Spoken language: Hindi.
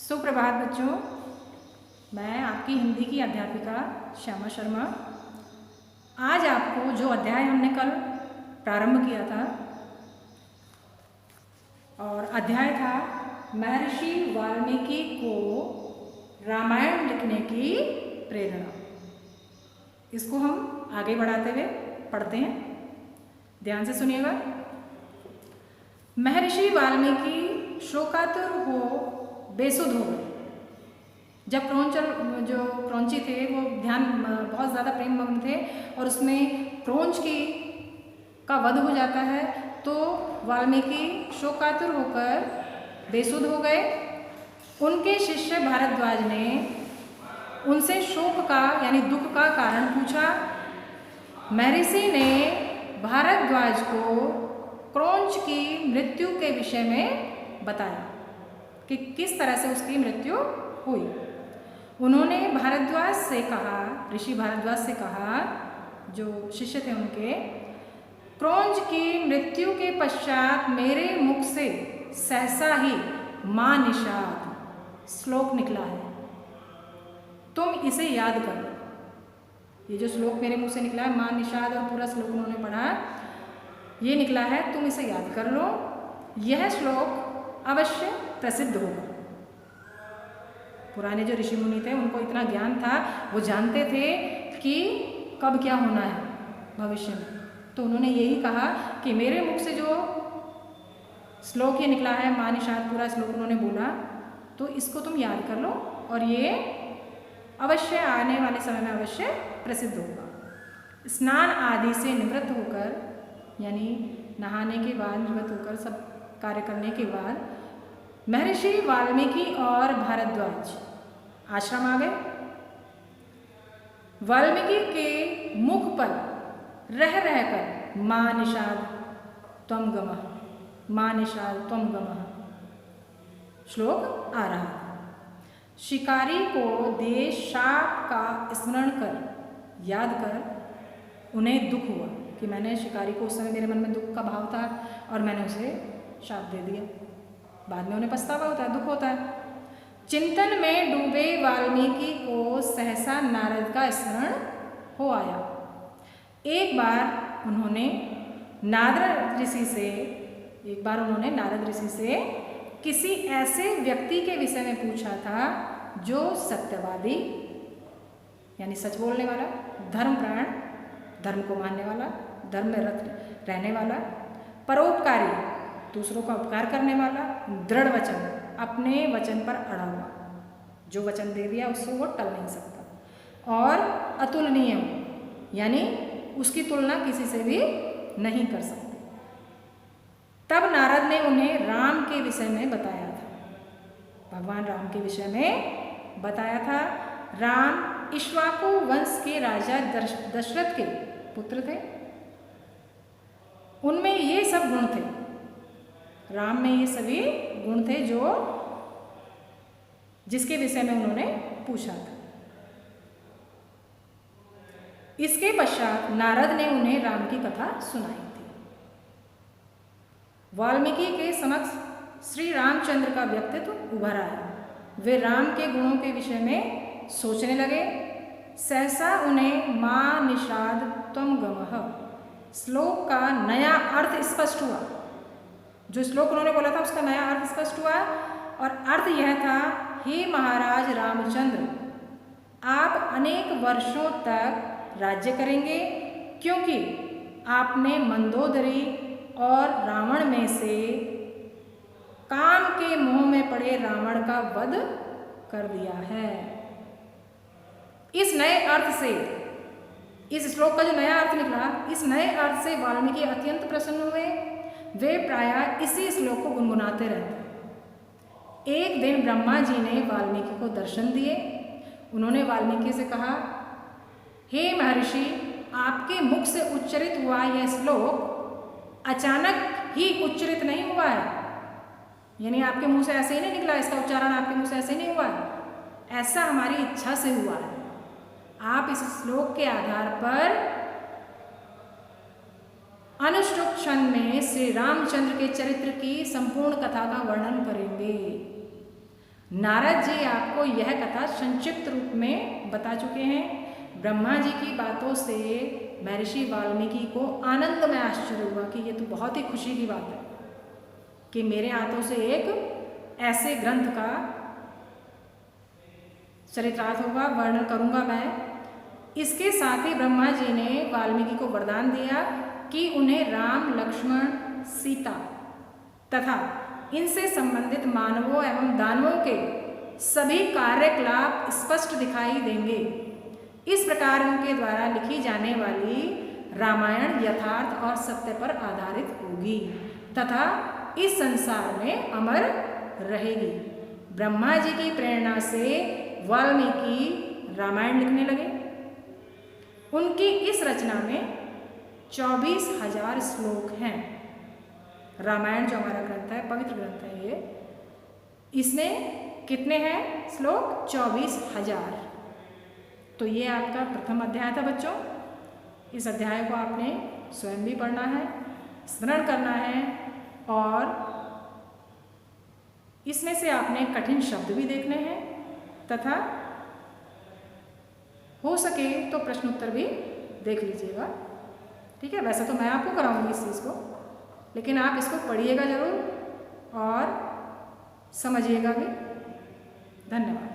सुप्रभात बच्चों, मैं आपकी हिंदी की अध्यापिका श्यामा शर्मा। आज आपको जो अध्याय हमने कल प्रारंभ किया था और अध्याय था महर्षि वाल्मीकि को रामायण लिखने की प्रेरणा, इसको हम आगे बढ़ाते हुए पढ़ते हैं। ध्यान से सुनिएगा। महर्षि वाल्मीकि शोकातुर हो बेसुध हो गए। जब क्रौंची थे वो बहुत ज़्यादा प्रेम मग्न थे और उसमें क्रौंच का वध हो जाता है, तो वाल्मीकि शोकातुर होकर बेसुध हो गए। उनके शिष्य भारद्वाज ने उनसे शोक का यानी दुख का कारण पूछा। महर्षि ने भारद्वाज को क्रौंच की मृत्यु के विषय में बताया कि किस तरह से उसकी मृत्यु हुई। उन्होंने भारद्वाज से कहा, ऋषि भारद्वाज से कहा, जो शिष्य थे उनके, क्रौंच की मृत्यु के पश्चात मेरे मुख से सहसा ही मां निषाद श्लोक निकला है, तुम इसे याद कर लो। ये जो श्लोक मेरे मुख से निकला है, मां निषाद, और पूरा श्लोक उन्होंने पढ़ा, ये निकला है, तुम इसे याद कर लो। यह श्लोक अवश्य प्रसिद्ध होगा। पुराने जो ऋषि मुनि थे उनको इतना ज्ञान था, वो जानते थे कि कब क्या होना है भविष्य में, तो उन्होंने यही कहा कि मेरे मुख से जो श्लोक ये निकला है, मां निषाद पूरा श्लोक उन्होंने बोला, तो इसको तुम याद कर लो और ये अवश्य आने वाले समय में अवश्य प्रसिद्ध होगा। स्नान आदि से निवृत्त होकर, यानी नहाने के बाद निवृत्त होकर सब कार्य करने के बाद महर्षि वाल्मीकि और भारद्वाज आश्रम आ गए। वाल्मीकि के मुख पर रह रहकर मां निषाद त्वं गमः, मां निषाद त्वं गमः श्लोक आ रहा था। शिकारी को दिए शाप का स्मरण कर, याद कर उन्हें दुख हुआ कि मैंने शिकारी को, उस समय मेरे मन में दुख का भाव था और मैंने उसे शाप दे दिया। बाद में उन्हें पछतावा होता है, दुख होता है। चिंतन में डूबे वाल्मीकि को सहसा नारद का स्मरण हो आया। एक बार उन्होंने नारद ऋषि से किसी ऐसे व्यक्ति के विषय में पूछा था जो सत्यवादी यानी सच बोलने वाला, धर्मप्राण, धर्म को मानने वाला, धर्म में रत रहने वाला, परोपकारी, दूसरों का उपकार करने वाला, दृढ़ वचन, अपने वचन पर अड़ा हुआ, जो वचन दे दिया उससे वो टल नहीं सकता, और अतुलनीय यानी उसकी तुलना किसी से भी नहीं कर सकते। तब नारद ने उन्हें राम के विषय में बताया था, भगवान राम के विषय में बताया था। राम इक्ष्वाकु वंश के राजा दशरथ के पुत्र थे, उनमें ये सब गुण थे, राम में ये सभी गुण थे जिसके विषय में उन्होंने पूछा था। इसके पश्चात नारद ने उन्हें राम की कथा सुनाई थी। वाल्मीकि के समक्ष श्री रामचंद्र का व्यक्तित्व उभर आया। वे राम के गुणों के विषय में सोचने लगे। सहसा उन्हें मां निषाद त्वं गमः श्लोक का नया अर्थ स्पष्ट हुआ। जो श्लोक उन्होंने बोला था उसका नया अर्थ स्पष्ट हुआ, और अर्थ यह था, हे महाराज रामचंद्र, आप अनेक वर्षों तक राज्य करेंगे, क्योंकि आपने मंदोदरी और रावण में से काम के मोह में पड़े रावण का वध कर दिया है। इस नए अर्थ से, इस श्लोक का जो नया अर्थ निकला, इस नए अर्थ से वाल्मीकि अत्यंत प्रसन्न हुए। वे प्रायः इसी श्लोक को गुनगुनाते रहते। एक दिन ब्रह्मा जी ने वाल्मीकि को दर्शन दिए। उन्होंने वाल्मीकि से कहा, हे महर्षि, आपके मुख से उच्चरित हुआ यह श्लोक अचानक ही उच्चरित नहीं हुआ है, यानी आपके मुंह से ऐसे ही नहीं निकला, इसका उच्चारण आपके मुंह से ऐसे ही नहीं हुआ है, ऐसा हमारी इच्छा से हुआ है। आप इस श्लोक के आधार पर अनुष्टुप क्षण में श्री रामचंद्र के चरित्र की संपूर्ण कथा का वर्णन करेंगे। नारद जी आपको यह कथा संक्षिप्त रूप में बता चुके हैं। ब्रह्मा जी की बातों से महर्षि वाल्मीकि को आनंद में आश्चर्य हुआ कि ये तो बहुत ही खुशी की बात है कि मेरे हाथों से एक ऐसे ग्रंथ का चरितार्थ होगा, वर्णन करूंगा मैं। इसके साथ ही ब्रह्मा जी ने वाल्मीकि को वरदान दिया कि उन्हें राम, लक्ष्मण, सीता तथा इनसे संबंधित मानवों एवं दानवों के सभी कार्यकलाप स्पष्ट दिखाई देंगे। इस प्रकार उनके द्वारा लिखी जाने वाली रामायण यथार्थ और सत्य पर आधारित होगी तथा इस संसार में अमर रहेगी। ब्रह्मा जी की प्रेरणा से वाल्मीकि रामायण लिखने लगे। उनकी इस रचना में 24,000 श्लोक हैं। रामायण जो हमारा ग्रंथ है, पवित्र ग्रंथ है ये, इसमें कितने हैं श्लोक? 24,000। तो ये आपका प्रथम अध्याय था बच्चों। इस अध्याय को आपने स्वयं भी पढ़ना है, स्मरण करना है और इसमें से आपने कठिन शब्द भी देखने हैं तथा हो सके तो प्रश्न उत्तर भी देख लीजिएगा। ठीक है, वैसे तो मैं आपको कराऊंगी इस चीज़ को, लेकिन आप इसको पढ़िएगा ज़रूर और समझिएगा भी। धन्यवाद।